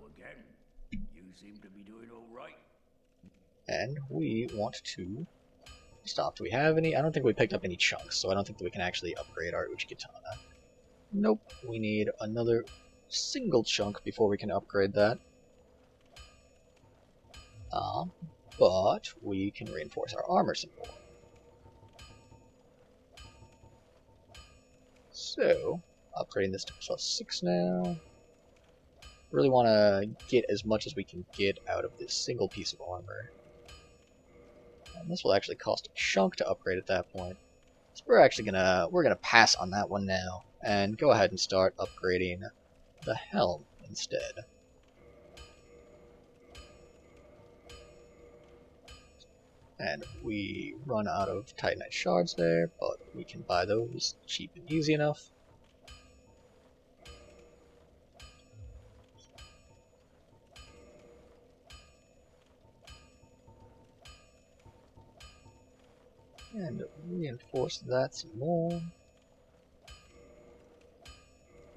again. You seem to be doing all right. And we want to stop. Do we have any? I don't think we picked up any chunks, so I don't think that we can actually upgrade our Uchikatana. Nope. We need another single chunk before we can upgrade that. But we can reinforce our armor some more. So, upgrading this to +6 now. Really want to get as much as we can get out of this single piece of armor. And this will actually cost a chunk to upgrade at that point. So we're gonna pass on that one now and go ahead and start upgrading the helm instead. And we run out of Titanite shards there, but we can buy those cheap and easy enough. And reinforce that some more.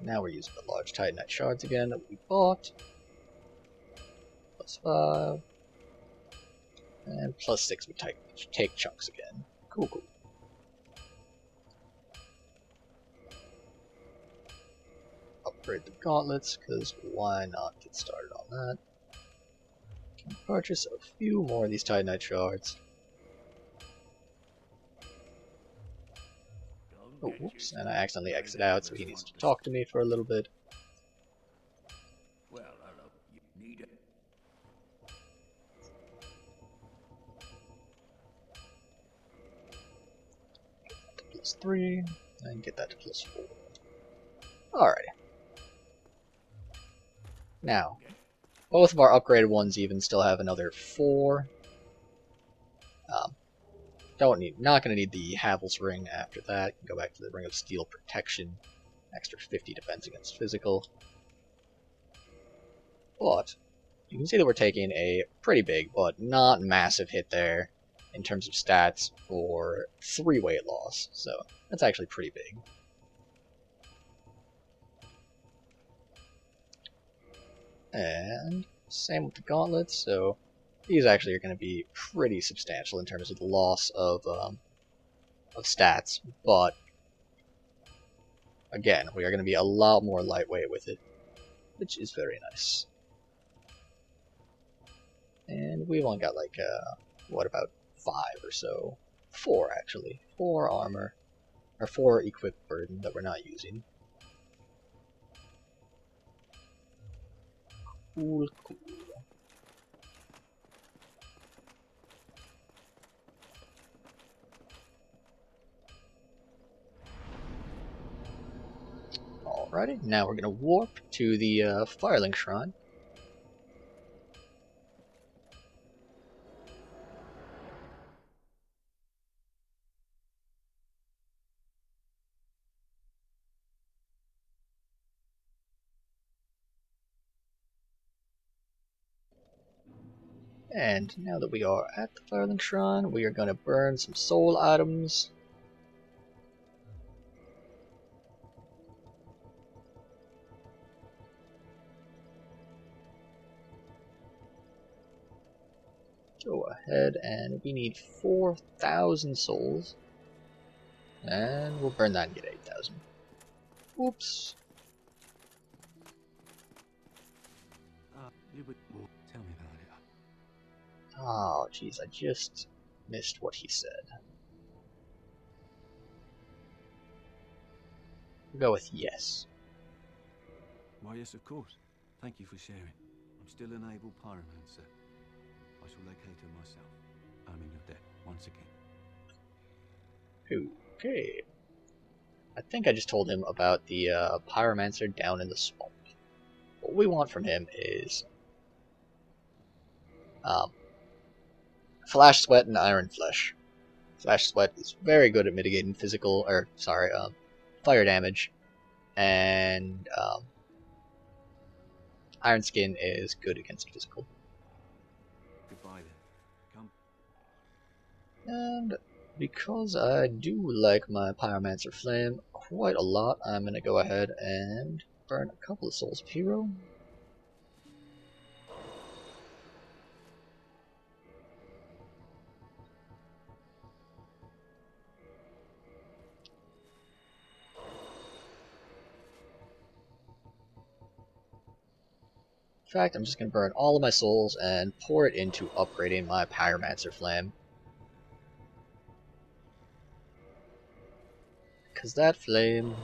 Now we're using the large Titanite shards again that we bought. +5. And +6 we take chunks again. Cool, cool. Upgrade the gauntlets, because why not get started on that? Can purchase a few more of these Titanite shards. Oh, whoops, and I accidentally exited out, so he needs to talk to me for a little bit. Well, hello. You need it. +3, and get that to +4. Alrighty. Now, both of our upgraded ones even still have another 4. Not going to need the Havel's Ring after that. Can go back to the Ring of Steel Protection. Extra 50 defense against physical. But, you can see that we're taking a pretty big, but not massive hit there in terms of stats for 3 weight loss. So, that's actually pretty big. And same with the gauntlets, so these actually are going to be pretty substantial in terms of the loss of stats, but again, we are going to be a lot more lightweight with it, which is very nice. And we've only got like, what, about 5 or so? 4 actually. 4 armor, or 4 equip burden that we're not using. Cool, cool. Alrighty, now we're gonna warp to the Firelink Shrine. And now that we are at the Firelink Shrine, we are gonna burn some soul items. Go ahead, and we need 4,000 souls. And we'll burn that and get 8,000. Oops. Tell me about it. Oh, jeez, I just missed what he said. We'll go with yes. Why, yes, of course. Thank you for sharing. I'm still an able pyromancer. I shall locate her myself. I'm in your debt once again. Okay. I think I just told him about the pyromancer down in the swamp. What we want from him is Flash Sweat and Iron Flesh. Flash Sweat is very good at mitigating fire damage, and Iron Skin is good against physical. Goodbye then. Come. And because I do like my Pyromancer Flame quite a lot, I'm going to go ahead and burn a couple of Souls of Hero. In fact, I'm just going to burn all of my souls and pour it into upgrading my Pyromancer Flame. Because that flame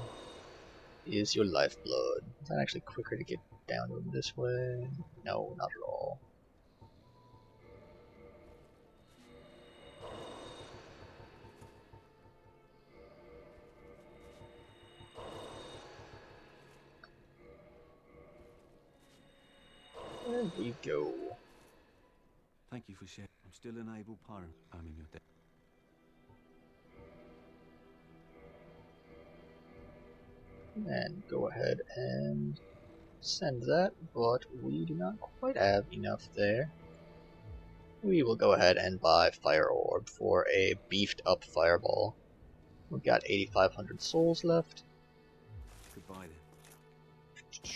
is your lifeblood. Is that actually quicker to get down to him this way? No, not at all. There we go. Thank you for sharing. I'm still an able pyro. I'm in your debt. And go ahead and send that, but we do not quite have enough there. We will go ahead and buy Fire Orb for a beefed up Fireball. We've got 8,500 souls left. Goodbye then.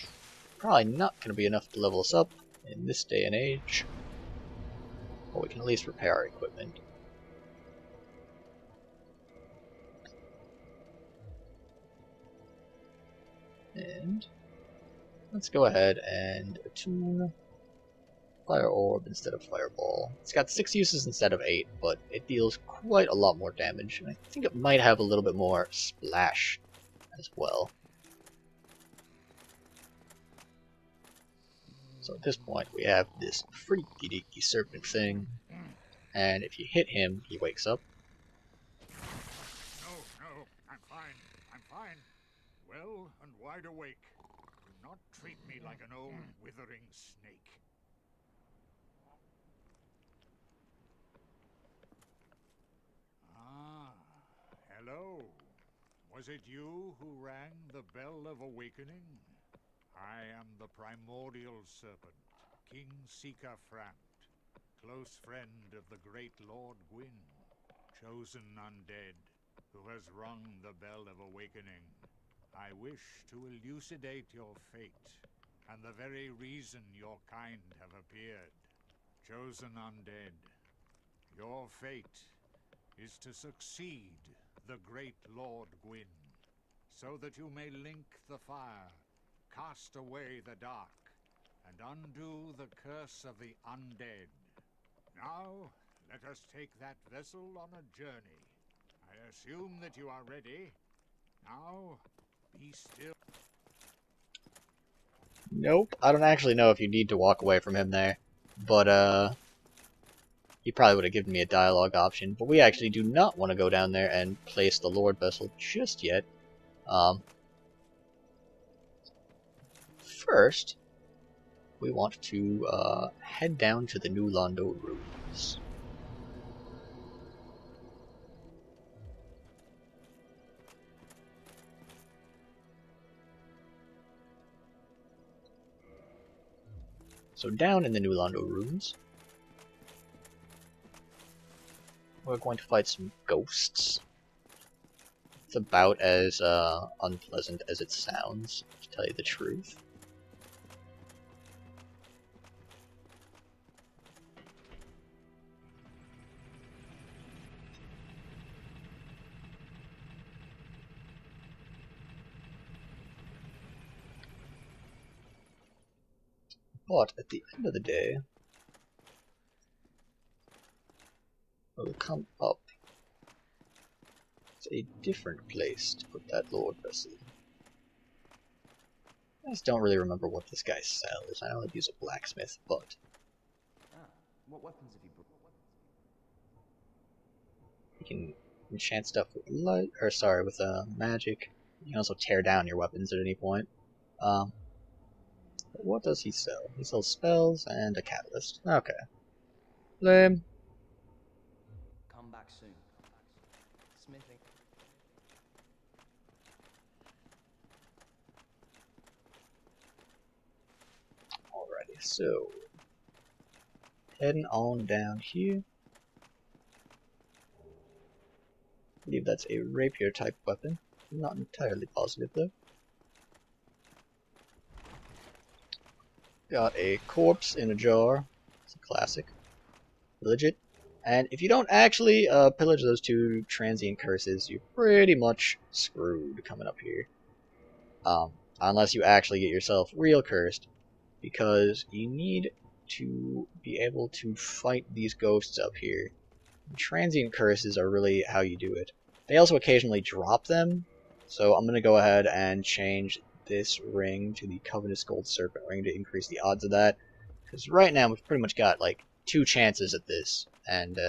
Probably not going to be enough to level us up in this day and age. But we can at least repair our equipment. And let's go ahead and attune Fire Orb instead of Fireball. It's got 6 uses instead of 8, but it deals quite a lot more damage, and I think it might have a little bit more splash as well. So at this point we have this freaky deaky serpent thing, and if you hit him, he wakes up. No, I'm fine. Well and wide awake. Do not treat me like an old withering snake. Ah, hello. Was it you who rang the bell of awakening? I am the primordial serpent, Kingseeker Frampt, close friend of the great Lord Gwyn, chosen undead, who has rung the bell of awakening. I wish to elucidate your fate, and the very reason your kind have appeared. Chosen undead, your fate is to succeed the great Lord Gwyn, so that you may link the fire, cast away the dark, and undo the curse of the undead. Now, let us take that vessel on a journey. I assume that you are ready. Now, be still. Nope, I don't actually know if you need to walk away from him there, but he probably would have given me a dialogue option, but we actually do not want to go down there and place the Lord Vessel just yet. First, we want to head down to the new Londo ruins. So down in the new Londo ruins, we're going to fight some ghosts. It's about as unpleasant as it sounds, to tell you the truth. But at the end of the day, we'll come up. It's a different place to put that Lord Vessel. I just don't really remember what this guy sells. I know he's a blacksmith, but What weapons have you brought? you can enchant stuff with light, or sorry, with magic. You can also tear down your weapons at any point. But what does he sell? He sells spells and a catalyst. Okay. Lame. Come back soon. Smithing. Alrighty, so heading on down here. I believe that's a rapier type weapon. I'm not entirely positive though. Got a corpse in a jar. It's a classic. Legit. And if you don't actually pillage those two transient curses, you're pretty much screwed coming up here. Unless you actually get yourself real cursed, because you need to be able to fight these ghosts up here. Transient curses are really how you do it. They also occasionally drop them, so I'm going to go ahead and change this ring to the Covetous Gold Serpent ring to increase the odds of that, because right now we've pretty much got like 2 chances at this, and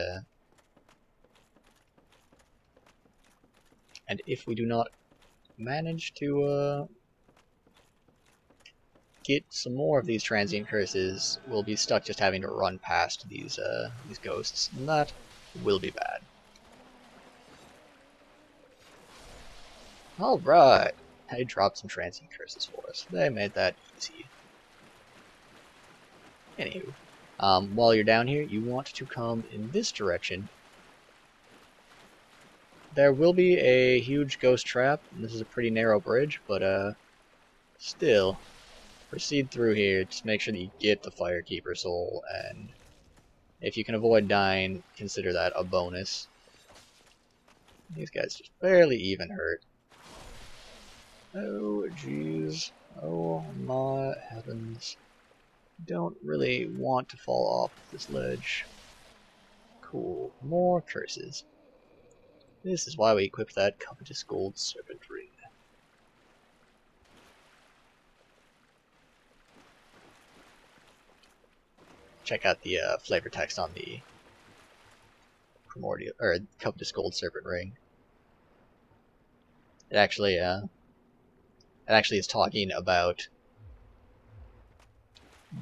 if we do not manage to get some more of these transient curses, we'll be stuck just having to run past these ghosts, and that will be bad. Alright, they dropped some transient curses for us. They made that easy. Anywho, while you're down here, you want to come in this direction. There will be a huge ghost trap, and this is a pretty narrow bridge, but still, proceed through here. Just make sure that you get the Firekeeper soul, and if you can avoid dying, consider that a bonus. These guys just barely even hurt. Oh jeez, oh my heavens. Don't really want to fall off this ledge. Cool, more curses. This is why we equipped that Covetous Gold Serpent ring. Check out the flavor text on the Primordial or Covetous Gold Serpent ring. It actually is talking about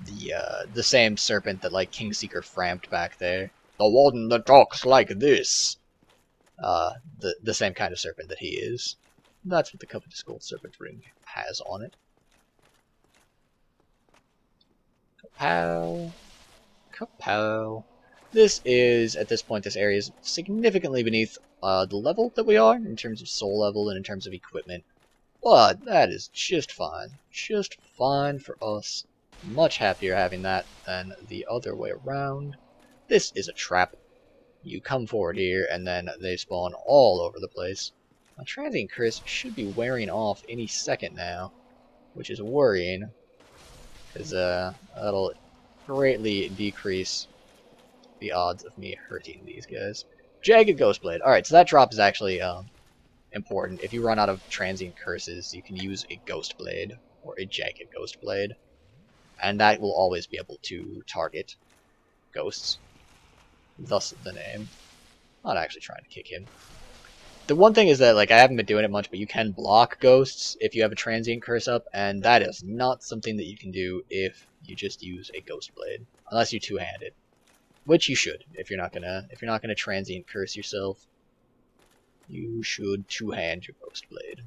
the same serpent that like Kingseeker Frampt back there. The one that talks like this. The same kind of serpent that he is. That's what the Covetous Gold Serpent ring has on it. Kapow. Kapow. This is, at this point, this area is significantly beneath the level that we are, in terms of soul level and in terms of equipment. But that is just fine. Just fine for us. Much happier having that than the other way around. This is a trap. You come forward here, and then they spawn all over the place. My transient curse should be wearing off any second now, which is worrying, because that'll greatly decrease the odds of me hurting these guys. Jagged Ghostblade. Alright, so that drop is actually important. If you run out of transient curses, you can use a Ghostblade, or a Jagged Ghostblade, and that will always be able to target ghosts. Thus the name. I'm not actually trying to kick him. The one thing is that, like, I haven't been doing it much, but you can block ghosts if you have a transient curse up, and that is not something that you can do if you just use a Ghostblade, unless you two-hand it, which you should. If you're not gonna transient curse yourself, you should two-hand your Ghostblade.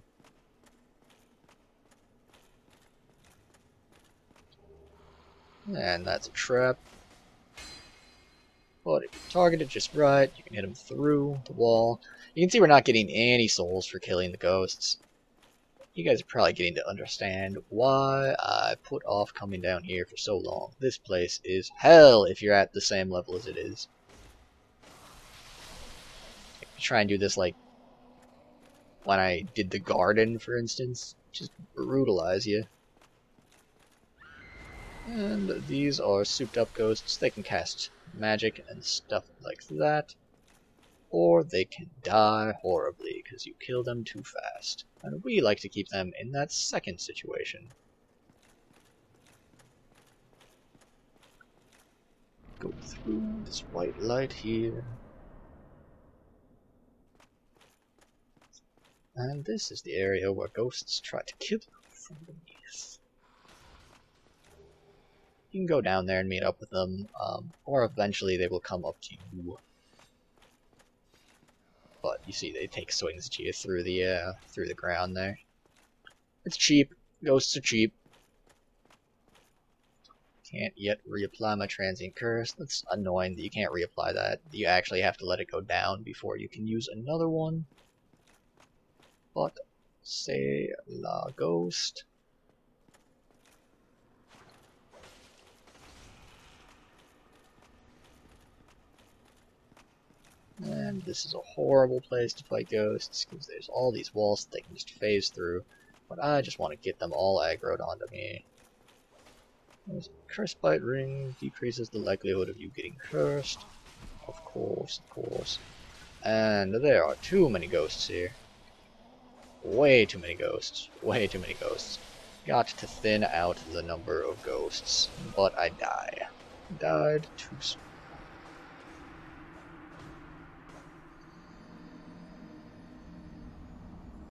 And that's a trap. But if you target it just right, you can hit him through the wall. You can see we're not getting any souls for killing the ghosts. You guys are probably getting to understand why I put off coming down here for so long. This place is hell if you're at the same level as it is. If you try and do this like when I did the garden, for instance, just brutalize you. And these are souped up ghosts. They can cast magic and stuff like that. Or they can die horribly because you kill them too fast. And we like to keep them in that second situation. Go through this white light here. And this is the area where ghosts try to kill you from beneath. You can go down there and meet up with them, or eventually they will come up to you. But you see, they take swings at you through the ground there. It's cheap. Ghosts are cheap. Can't yet reapply my transient curse. That's annoying that you can't reapply that. You actually have to let it go down before you can use another one. But say la ghost. And this is a horrible place to fight ghosts, because there's all these walls that they can just phase through. But I just want to get them all aggroed onto me. There's a curse bite ring, decreases the likelihood of you getting cursed. Of course, of course. And there are too many ghosts here. Way too many ghosts. Way too many ghosts. Got to thin out the number of ghosts. But I die. Died too soon.